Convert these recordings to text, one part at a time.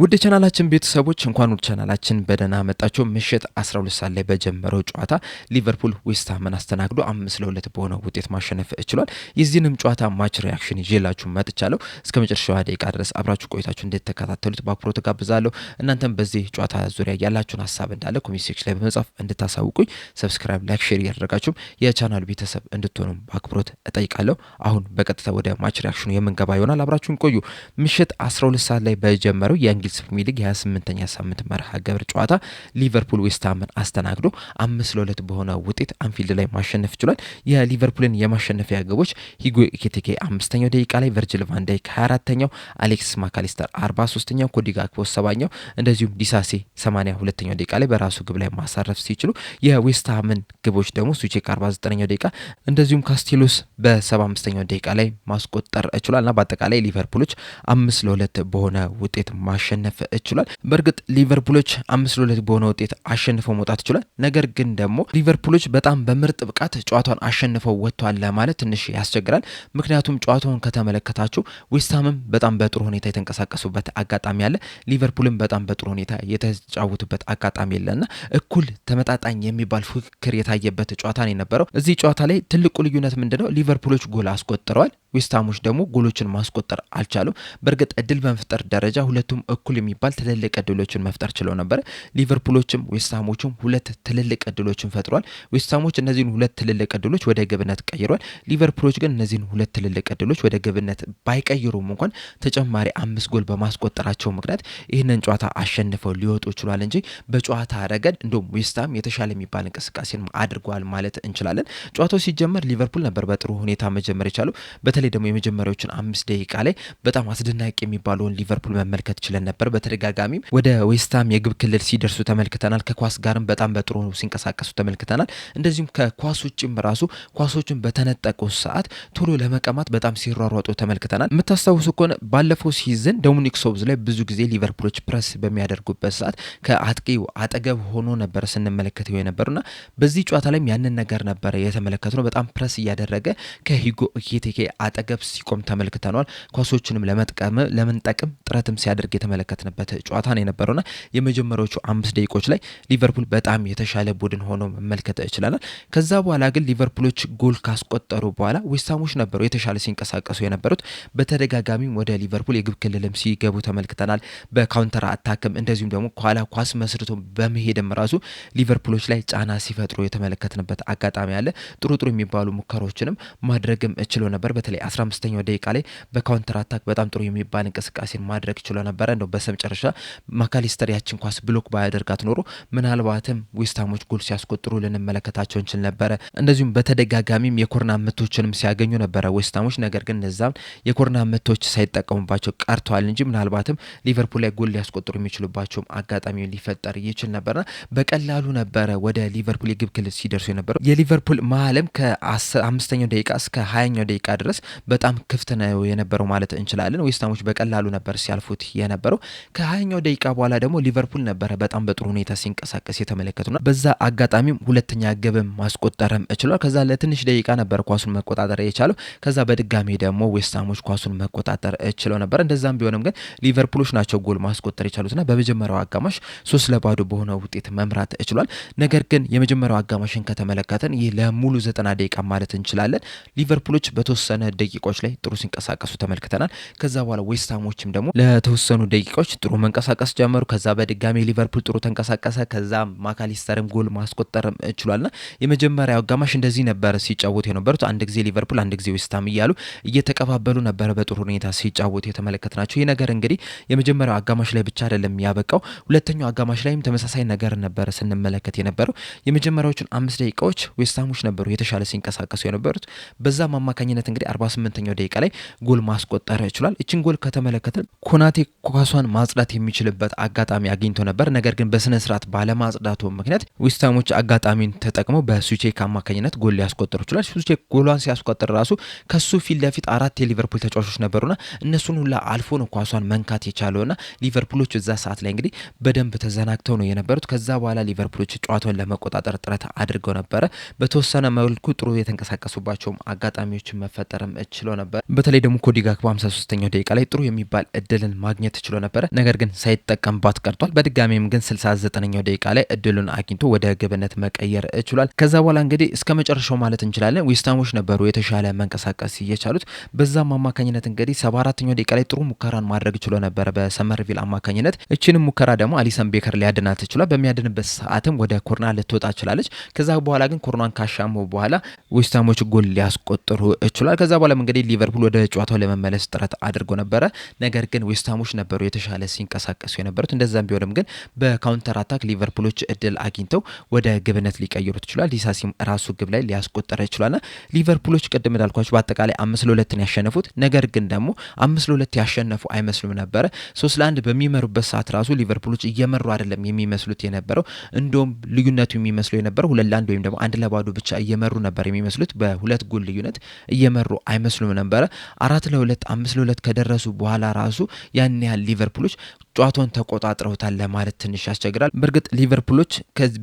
ውድ ቻናላችን ቤተሰቦች እንኳን ወደ ቻናላችን በደህና መጣችሁ። ምሽት 12 ሰዓት ላይ በጀመረው ጨዋታ ሊቨርፑል ዌስትሃምን አስተናግዶ 5-2 በሆነ ውጤት ማሸነፍ ችሏል። የዚህንም ጨዋታ ማች ሪያክሽን ይዤላችሁ መጥቻለሁ። እስከ መጨረሻው ደቂቃ ድረስ አብራችሁ ቆይታችሁ እንድትከታተሉት በአክብሮት ጋብዛለሁ። እናንተም በዚህ ጨዋታ ዙሪያ ያላችሁን ሀሳብ እንዳለ ኮሜንት ሴክሽን ላይ በመጻፍ እንድታሳውቁኝ፣ ሰብስክራይብ፣ ላይክ፣ ሼር እያደረጋችሁም የቻናሉ ቤተሰብ እንድትሆኑ በአክብሮት እጠይቃለሁ። አሁን በቀጥታ ወደ ማች ሪያክሽኑ የምንገባ ይሆናል። አብራችሁን ቆዩ። ምሽት 12 ሰዓት ላይ በጀመረው የእንግሊዝ ፕሪሚየር ሊግ የ28ኛ ሳምንት መርሃ ግብር ጨዋታ ሊቨርፑል ዌስትሃምን አስተናግዶ 5-2 በሆነ ውጤት አንፊልድ ላይ ማሸነፍ ችሏል። የሊቨርፑልን የማሸነፊያ ግቦች ሂጎ ኢኬቲኬ 5ኛው ደቂቃ ላይ፣ ቨርጅል ቫን ዳይክ 24ኛው፣ አሌክስ ማካሊስተር 43ኛው፣ ኮዲ ጋክፖ 70ኛው እንደዚሁም ዲሳሴ 82ኛው ደቂቃ ላይ በራሱ ግብ ላይ ማሳረፍ ሲችሉ የዌስትሃምን ግቦች ደግሞ ሱቼክ 49ኛው ደቂቃ እንደዚሁም ካስቴሎስ በ75ኛው ደቂቃ ላይ ማስቆጠር ችሏልና በአጠቃላይ ሊቨርፑሎች 5-2 በሆነ ውጤት ማሸነፍ ችሏል። በእርግጥ ሊቨርፑሎች 5-2 በሆነ ውጤት አሸንፈው መውጣት ችሏል። ነገር ግን ደግሞ ሊቨርፑሎች በጣም በምርጥ ብቃት ጨዋታውን አሸንፈው ወጥቷል ለማለት ትንሽ ያስቸግራል። ምክንያቱም ጨዋታውን ከተመለከታችሁ ዌስትሃምም በጣም በጥሩ ሁኔታ የተንቀሳቀሱበት አጋጣሚ አለ፣ ሊቨርፑልም በጣም በጥሩ ሁኔታ የተጫወቱበት አጋጣሚ የለና እኩል ተመጣጣኝ የሚባል ፉክክር የታየበት ጨዋታ ነው የነበረው። እዚህ ጨዋታ ላይ ትልቁ ልዩነት ምንድነው? ሊቨርፑሎች ጎል አስቆጥረዋል፣ ዌስትሃሞች ደግሞ ጎሎችን ማስቆጠር አልቻሉም። በእርግጥ እድል በመፍጠር ደረጃ ሁለቱም እኩል የሚባል ትልልቅ እድሎችን መፍጠር ችለው ነበር። ሊቨርፑሎችም ዌስትሃሞችም ሁለት ትልልቅ እድሎችን ፈጥሯል። ዌስትሃሞች እነዚህን ሁለት ትልልቅ እድሎች ወደ ግብነት ቀይሯል። ሊቨርፑሎች ግን እነዚህን ሁለት ትልልቅ እድሎች ወደ ግብነት ባይቀይሩም እንኳን ተጨማሪ 5 ጎል በማስቆጠራቸው ምክንያት ይህንን ጨዋታ አሸንፈው ሊወጡ ችሏል እንጂ በጨዋታ ረገድ እንደውም ዌስትሃም የተሻለ የሚባል እንቅስቃሴን አድርጓል ማለት እንችላለን። ጨዋታው ሲጀመር ሊቨርፑል ነበር በጥሩ ሁኔታ መጀመር የቻለው። በተለይ ደግሞ የመጀመሪያዎቹን 5 ደቂቃ ላይ በጣም አስደናቂ የሚባለውን ሊቨርፑል መመልከት ችለን ነበር። በተደጋጋሚም ወደ ዌስትሃም የግብ ክልል ሲደርሱ ተመልክተናል። ከኳስ ጋርም በጣም በጥሩ ሲንቀሳቀሱ ተመልክተናል። እንደዚሁም ከኳስ ውጭም ራሱ ኳሶችን በተነጠቁ ሰዓት ቶሎ ለመቀማት በጣም ሲሯሯጡ ተመልክተናል። የምታስታውሱ ከሆነ ባለፈው ሲዝን ዶሚኒክ ሶብዝ ላይ ብዙ ጊዜ ሊቨርፑሎች ፕረስ በሚያደርጉበት ሰዓት ከአጥቂው አጠገብ ሆኖ ነበር ስንመለከተው የነበሩና በዚህ ጨዋታ ላይም ያንን ነገር ነበረ የተመለከትነው። በጣም ፕረስ እያደረገ ከሂጎ ኢኬቲኬ አጠገብ ሲቆም ተመልክተናል። ኳሶችንም ለመንጠቅም ጥረትም ሲያደርግ የተመለከትንበት ጨዋታ ነው የነበረውና የመጀመሪያዎቹ 5 ደቂቆች ላይ ሊቨርፑል በጣም የተሻለ ቡድን ሆኖ መመልከት ይችላል። ከዛ በኋላ ግን ሊቨርፑሎች ጎል ካስቆጠሩ በኋላ ዌስትሃሞች ነበሩ የተሻለ ሲንቀሳቀሱ የነበሩት። በተደጋጋሚም ወደ ሊቨርፑል የግብ ክልልም ሲገቡ ተመልክተናል። በካውንተር አታክም እንደዚሁም ደግሞ ኋላ ኳስ መስርቶ በመሄድም ራሱ ሊቨርፑሎች ላይ ጫና ሲፈጥሩ የተመለከትንበት አጋጣሚ አለ። ጥሩ የሚባሉ ሙከራዎችንም ማድረግም ችሎ ነበር። በተለይ 15ኛው ደቂቃ ላይ በካውንተር አታክ በጣም ጥሩ የሚባል እንቅስቃሴን ማድረግ ችሎ ነበረ። እንደው በመጨረሻ ማካሊስተር ያችን ኳስ ብሎክ ባያደርጋት ኖሮ ምናልባትም ዌስትሃሞች ጎል ሲያስቆጥሩ ልንመለከታቸው እንችል ነበረ። እንደዚሁም በተደጋጋሚም የኮርና ምቶችንም ሲያገኙ ነበረ ዌስትሃሞች። ነገር ግን እነዛም የኮርና ምቶች ሳይጠቀሙባቸው ቀርተዋል እንጂ ምናልባትም ሊቨርፑል ላይ ጎል ሊያስቆጥሩ የሚችሉባቸውም አጋጣሚ ሊፈጠር ይችል ነበርና በቀላሉ ነበረ ወደ ሊቨርፑል የግብ ክልል ሲደርሱ የነበረው። የሊቨርፑል መሀልም ከ5ኛው ደቂቃ እስከ 20ኛው ደቂቃ ድረስ በጣም ክፍት ነው የነበረው ማለት እንችላለን። ዌስትሃሞች በቀላሉ ነበር ሲያልፉት የነበረው። ከ20ኛው ደቂቃ በኋላ ደግሞ ሊቨርፑል ነበረ በጣም በጥሩ ሁኔታ ሲንቀሳቀስ የተመለከቱና በዛ አጋጣሚም ሁለተኛ ግብም ማስቆጠርም ችሏል። ከዛ ለትንሽ ደቂቃ ነበር ኳሱን መቆጣጠር የቻለው። ከዛ በድጋሚ ደግሞ ዌስትሃሞች ኳሱን መቆጣጠር ችለው ነበር። እንደዛም ቢሆንም ግን ሊቨርፑሎች ናቸው ጎል ማስቆጠር የቻሉትና በመጀመሪያው አጋማሽ 3-0 በሆነ ውጤት መምራት ችሏል። ነገር ግን የመጀመሪያው አጋማሽን ከተመለከተን ይህ ለሙሉ 90 ደቂቃ ማለት እንችላለን ሊቨርፑሎች በተወሰነ ደቂቃዎች ላይ ጥሩ ሲንቀሳቀሱ ተመልክተናል። ከዛ በኋላ ዌስትሃሞችም ደግሞ ለተወሰኑ ደቂቃዎች ጥሩ መንቀሳቀስ ጀመሩ። ከዛ በድጋሚ ሊቨርፑል ጥሩ ተንቀሳቀሰ። ከዛ ማካሊስተርም ጎል ማስቆጠርም ችሏልና የመጀመሪያው አጋማሽ እንደዚህ ነበር ሲጫወቱ የነበሩት። አንድ ጊዜ ሊቨርፑል አንድ ጊዜ ዌስትሃም እያሉ እየተቀባበሉ ነበረ በጥሩ ሁኔታ ሲጫወቱ የተመለከትናቸው። ይህ ነገር እንግዲህ የመጀመሪያው አጋማሽ ላይ ብቻ አይደለም ያበቃው። ሁለተኛው አጋማሽ ላይም ተመሳሳይ ነገር ነበር ስንመለከት የነበረው። የመጀመሪያዎቹን 5 ደቂቃዎች ዌስትሃሞች ነበሩ የተሻለ ሲንቀሳቀሱ የነበሩት። በዛም አማካኝነት እንግዲህ 48ኛው ደቂቃ ላይ ጎል ማስቆጠር ችሏል። እችን ጎል ከተመለከትን ኮናቴ ኳሷን ማጽዳት የሚችልበት አጋጣሚ አግኝቶ ነበር። ነገር ግን በስነ ስርዓት ባለማጽዳቱ ምክንያት ዌስትሃሞች አጋጣሚን ተጠቅመው በሱቼክ አማካኝነት ጎል ሊያስቆጥሩ ችሏል። ሱቼክ ጎሏን ሲያስቆጥር ራሱ ከሱ ፊት ለፊት 4 የሊቨርፑል ተጫዋቾች ነበሩና እነሱን ሁላ አልፎ ነው ኳሷን መንካት የቻለውና ሊቨርፑሎች እዛ ሰዓት ላይ እንግዲህ በደንብ ተዘናግተው ነው የነበሩት። ከዛ በኋላ ሊቨርፑሎች ጨዋታውን ለመቆጣጠር ጥረት አድርገው ነበረ። በተወሰነ መልኩ ጥሩ የተንቀሳቀሱባቸውም አጋጣሚዎችን መፈጠርም ችሎ ነበር። በተለይ ደግሞ ኮዲ ጋክፖ 53ኛው ደቂቃ ላይ ጥሩ የሚባል እድልን ማግኘት ችሎ ነበር፣ ነገር ግን ሳይጠቀምባት ቀርቷል። በድጋሚም ግን 69ኛው ደቂቃ ላይ እድሉን አግኝቶ ወደ ግብነት መቀየር ችሏል። ከዛ በኋላ እንግዲህ እስከ መጨረሻው ማለት እንችላለን ዌስትሃሞች ነበሩ የተሻለ መንቀሳቀስ እየቻሉት። በዛም አማካኝነት እንግዲህ 74ኛው ደቂቃ ላይ ጥሩ ሙከራን ማድረግ ችሎ ነበር በሰመርቪል አማካኝነት። እቺንም ሙከራ ደግሞ አሊሰን ቤከር ሊያድናት ችሏል። በሚያድንበት ሰዓትም ወደ ኮርና ልትወጣ ችላለች። ከዛ በኋላ ግን ኮርናን ካሻሙ በኋላ ዌስትሃሞች ጎል ሊያስቆጥሩ ችሏል። ከዛ በኋላ እንግዲህ ሊቨርፑል ወደ ጨዋታው ለመመለስ ጥረት አድርጎ ነበረ፣ ነገር ግን ዌስትሃሞች ነበሩ የተሻለ ሲንቀሳቀሱ የነበሩት። እንደዛም ቢሆንም ግን በካውንተር አታክ ሊቨርፑሎች እድል አግኝተው ወደ ግብነት ሊቀይሩት ችሏል። ዲሳሲም ራሱ ግብ ላይ ሊያስቆጠረ ይችላልና ሊቨርፑሎች ቅድም እንዳልኳቸው በአጠቃላይ 5-2 ያሸነፉት፣ ነገር ግን ደግሞ 5-2 ያሸነፉ አይመስሉም ነበረ። 3-1 በሚመሩበት ሰዓት ራሱ ሊቨርፑሎች እየመሩ አይደለም የሚመስሉት የነበረው። እንደውም ልዩነቱ የሚመስለው የነበረው 2-1 ወይም ደግሞ 1-0 ብቻ እየመሩ ነበር የሚመስሉት። በሁለት ጎል ልዩነት እየመሩ አይመስሉም ነበረ። 4-2 5-2 ከደረሱ በኋላ ራሱ ያን ያህል ሊቨርፑሎች ጨዋታውን ተቆጣጥረውታል ለማለት ትንሽ ያስቸግራል። በእርግጥ ሊቨርፑሎች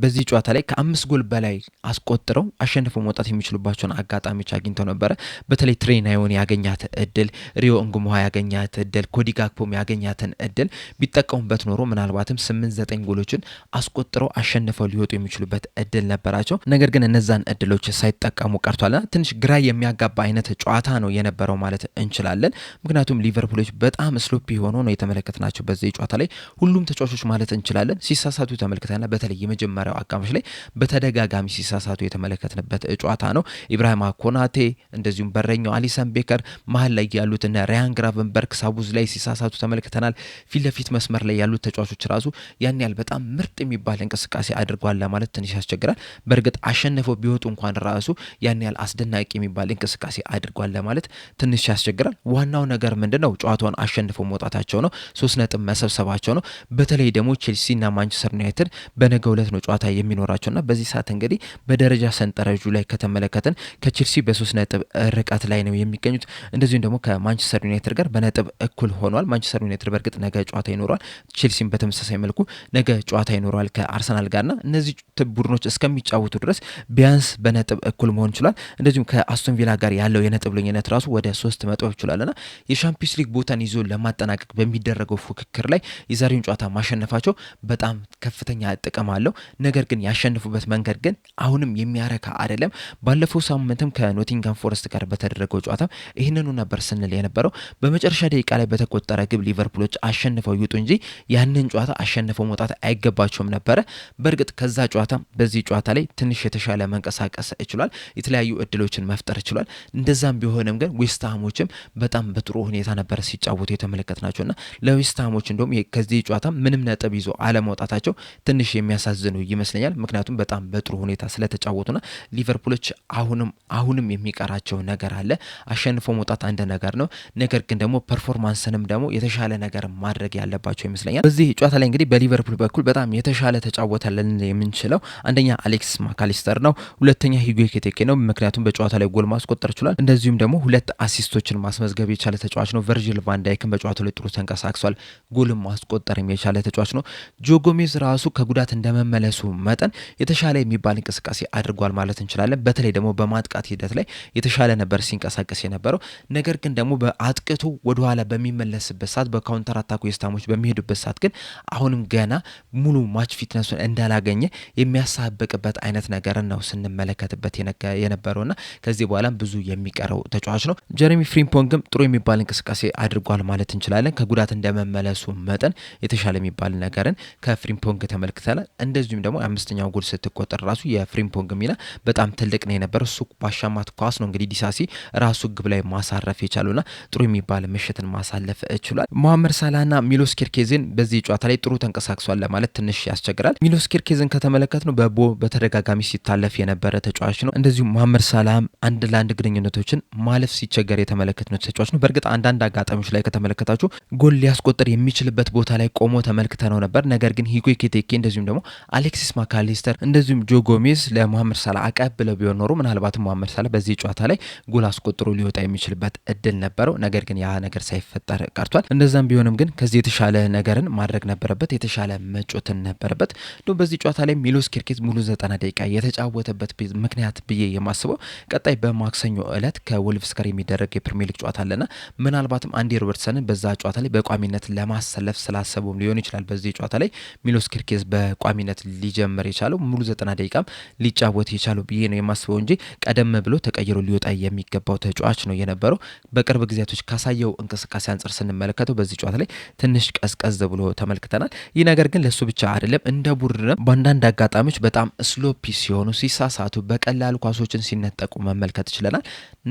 በዚህ ጨዋታ ላይ ከ5 ጎል በላይ አስቆጥረው አሸንፈው መውጣት የሚችሉባቸውን አጋጣሚዎች አግኝተው ነበረ። በተለይ ትሬናዮን ያገኛት እድል፣ ሪዮ እንጉሞሃ ያገኛት እድል፣ ኮዲ ጋክፖም ያገኛትን እድል ቢጠቀሙበት ኖሮ ምናልባትም 8-9 ጎሎችን አስቆጥረው አሸንፈው ሊወጡ የሚችሉበት እድል ነበራቸው። ነገር ግን እነዛን እድሎች ሳይጠቀሙ ቀርቷልና ትንሽ ግራ የሚያጋባ አይነት ጨዋታ ነው የነበረው ማለት እንችላለን። ምክንያቱም ሊቨርፑሎች በጣም ስሎፒ ሆኖ ነው የተመለከትናቸው በዚህ ጨዋታ ላይ ሁሉም ተጫዋቾች ማለት እንችላለን ሲሳሳቱ ተመልክተናል። በተለይ የመጀመሪያው አጋማሽ ላይ በተደጋጋሚ ሲሳሳቱ የተመለከትንበት ጨዋታ ነው። ኢብራሂማ ኮናቴ እንደዚሁም በረኛው አሊሰን ቤከር መሀል ላይ ያሉት እና ራያን ግራቨንበርግ ሳቡዝ ላይ ሲሳሳቱ ተመልክተናል። ፊት ለፊት መስመር ላይ ያሉት ተጫዋቾች ራሱ ያን ያህል በጣም ምርጥ የሚባል እንቅስቃሴ አድርጓል ለማለት ትንሽ ያስቸግራል። በእርግጥ አሸንፈው ቢወጡ እንኳን ራሱ ያን ያህል አስደናቂ የሚባል እንቅስቃሴ አድርጓል ለማለት ትንሽ ያስቸግራል። ዋናው ነገር ምንድነው? ጨዋታውን አሸንፈው መውጣታቸው ነው። 3 ነጥብ መሰብሰባቸው ነው። በተለይ ደግሞ ቼልሲና ማንቸስተር ዩናይትድ በነገው ዕለት ነው ጨዋታ የሚኖራቸውና በዚህ ሰዓት እንግዲህ በደረጃ ሰንጠረዡ ላይ ከተመለከትን ከቼልሲ በ3 ነጥብ ርቀት ላይ ነው የሚገኙት። እንደዚሁም ደግሞ ከማንቸስተር ዩናይትድ ጋር በነጥብ እኩል ሆኗል። ማንቸስተር ዩናይትድ በእርግጥ ነገ ጨዋታ ይኖረዋል። ቼልሲም በተመሳሳይ መልኩ ነገ ጨዋታ ይኖረዋል ከአርሰናል ጋርና እነዚህ ቡድኖች እስከሚጫወቱ ድረስ ቢያንስ በነጥብ እኩል መሆን ይችላል። እንደዚሁም ከአስቶን ቪላ ጋር ያለው የነጥብ ልዩነት ራሱ ወደ 3 መጥበብ ይችላልና የሻምፒዮንስ ሊግ ቦታን ይዞ ለማጠናቀቅ በሚደረገው ፉክክር ላይ የዛሬውን ጨዋታ ማሸነፋቸው በጣም ከፍተኛ ጥቅም አለው። ነገር ግን ያሸንፉበት መንገድ ግን አሁንም የሚያረካ አይደለም። ባለፈው ሳምንትም ከኖቲንጋም ፎረስት ጋር በተደረገው ጨዋታ ይህንኑ ነበር ስንል የነበረው። በመጨረሻ ደቂቃ ላይ በተቆጠረ ግብ ሊቨርፑሎች አሸንፈው ይውጡ እንጂ ያንን ጨዋታ አሸንፈው መውጣት አይገባቸውም ነበረ። በእርግጥ ከዛ ጨዋታ በዚህ ጨዋታ ላይ ትንሽ የተሻለ መንቀሳቀስ ይችላል፣ የተለያዩ እድሎችን መፍጠር ይችላል። እንደዛም ቢሆንም ግን ዌስትሃሞችም በጣም በጥሩ ሁኔታ ነበር ሲጫወቱ የተመለከትናቸውና ለዌስትሃሞች እንደውም ከዚህ ጨዋታ ምንም ነጥብ ይዞ አለመውጣታቸው ትንሽ የሚያሳዝኑ ይመስለኛል። ምክንያቱም በጣም በጥሩ ሁኔታ ስለተጫወቱና ሊቨርፑሎች አሁንም የሚቀራቸው ነገር አለ። አሸንፎ መውጣት አንድ ነገር ነው፣ ነገር ግን ደግሞ ፐርፎርማንስንም ደግሞ የተሻለ ነገር ማድረግ ያለባቸው ይመስለኛል። በዚህ ጨዋታ ላይ እንግዲህ በሊቨርፑል በኩል በጣም የተሻለ ተጫወተልን የምንችለው አንደኛ አሌክስ ማካሊስተር ነው፣ ሁለተኛ ሂጎ ኤኪቲኬ ነው። ምክንያቱም በጨዋታ ላይ ጎል ማስቆጠር ችሏል። እንደዚሁም ደግሞ 2 አሲስቶችን ማስመዝገብ የቻለ ተጫዋች ነው። ቨርጂል ቫን ዳይክን በጨዋታው ላይ ጥሩ ተንቀሳቅሷል፣ ጎልም ማስቆጠርም የቻለ ተጫዋች ነው። ጆ ጎሜዝ ራሱ ከጉዳት እንደመመለሱ መጠን የተሻለ የሚባል እንቅስቃሴ አድርጓል ማለት እንችላለን። በተለይ ደግሞ በማጥቃት ሂደት ላይ የተሻለ ነበር ሲንቀሳቀስ የነበረው። ነገር ግን ደግሞ በአጥቅቶ ወደኋላ በሚመለስበት ሰዓት በካውንተር አታክ ዌስትሃሞች በሚሄዱበት ሰዓት ግን አሁንም ገና ሙሉ ማች ፊትነሱን እንዳላገኘ የሚያሳብቅበት አይነት ነገር ነው ስንመለከትበት የነበረውና ከዚህ በኋላም ብዙ የሚቀረው ተጫዋች ነው። ጀረሚ ፍሪምፖንግም ጥሩ የሚባል እንቅስቃሴ አድርጓል ማለት እንችላለን። ከጉዳት እንደመመለሱ መጠን የተሻለ የሚባል ነገርን ከፍሪምፖንግ ተመልክተናል። እንደዚሁም ደግሞ አምስተኛው ጎል ስትቆጠር ራሱ የፍሪምፖንግ ሚና በጣም ትልቅ ነው የነበረው። እሱ ባሻማት ኳስ ነው እንግዲህ ዲሳሲ ራሱ ግብ ላይ ማሳረፍ የቻሉና ጥሩ የሚባል ምሽትን ማሳለፍ ችሏል። ሞሐመድ ሳላህና ሚሎስ ኬርኬዝን በዚህ ጨዋታ ላይ ጥሩ ተንቀሳቅሷል ለማለት ትንሽ ያስቸግራል። ሚሎስ ኬርኬዝን ከተመለከት ነው በተደጋጋሚ ሲታለፍ የነበረ ተጫዋች ነው። እንደዚሁም ሞሐመድ ሳላህም አንድ ለአንድ ግንኙነቶችን ማለፍ ሲቸገር የተመለከትነው ተጫዋች ነው። በእርግጥ አንዳንድ አጋጣሚዎች ላይ ከተመለከታችሁ ጎል ሊያስቆጥር የሚችልበት ቦታ ላይ ቆሞ ተመልክተነው ነበር። ነገር ግን ሂጎ ኤኪቲኬ እንደዚሁም ደግሞ አሌክሲስ ማካሊስተር እንደዚሁም ጆ ጎሜዝ ለሞሐመድ ሳላህ አቀብለው ቢሆን ኖሮ ምናልባትም ሞሐመድ ሳላህ በዚህ ጨዋታ ላይ ጎል አስቆጥሮ ሊወጣ የሚችልበት እድል ነበረው። ነገር ግን ያ ነገር ሳይፈጠር ቀርቷል። እንደዛም ቢሆንም ግን ከዚህ የተሻለ ነገርን ማድረግ ነበረበት፣ የተሻለ መጮትን ነበረበት። እንዲሁም በዚህ ጨዋታ ላይ ሚሎስ ኬርኬዝ ሙሉ 90 ደቂቃ የተጫወተበት ምክንያት ብዬ የማስበው ቀጣይ በማክሰኞ ዕለት ከወልቭስ ጋር የሚደረግ የፕሪሚየር ሊግ ጨዋታ አለና ምናልባትም አንዲ ሮበርትሰንን በዛ ጨዋታ ላይ በቋሚነት ለማሰለፍ ስላሰቡም ሊሆን ይችላል። በዚህ ጨዋታ ላይ ሚሎስ ኪርኬዝ በቋሚነት ሊጀምር የቻለው ሙሉ 90 ደቂቃም ሊጫወት የቻለው ብዬ ነው የማስበው እንጂ ቀደም ብሎ ተቀይሮ ሊወጣ የሚገባው ተጫዋች ነው የነበረው። በቅርብ ጊዜያቶች ካሳየው እንቅስቃሴ አንጻር ስንመለከተው በዚህ ጨዋታ ላይ ትንሽ ቀዝቀዝ ብሎ ተመልክተናል። ይህ ነገር ግን ለሱ ብቻ አይደለም፣ እንደ ቡድንም በአንዳንድ አጋጣሚዎች በጣም ስሎፒ ሲሆኑ ሲሳሳቱ፣ በቀላሉ ኳሶችን ሲነጠቁ መመልከት ችለናል።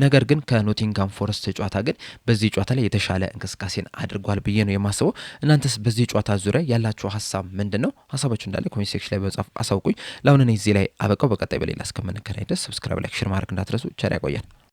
ነገር ግን ከኖቲንጋም ፎረስት ጨዋታ ግን በዚህ ጨዋታ ላይ የተሻለ እንቅስቃሴን አድርጓል ብዬ ነው የማስበው። እናንተስ በዚህ ጨዋታ ዙሪያ ያላችሁ ሀሳብ ምንድን ነው? ሀሳባችሁ እንዳለ ኮሜንት ሴክሽን ላይ በጻፍ አሳውቁኝ። ለአሁን እኔ እዚህ ላይ አበቃው። በቀጣይ በሌላ እስከምንገናኝ ድረስ ሰብስክራይብ፣ ላይክ፣ ሼር ማድረግ እንዳትረሱ። ቸር ያቆየን።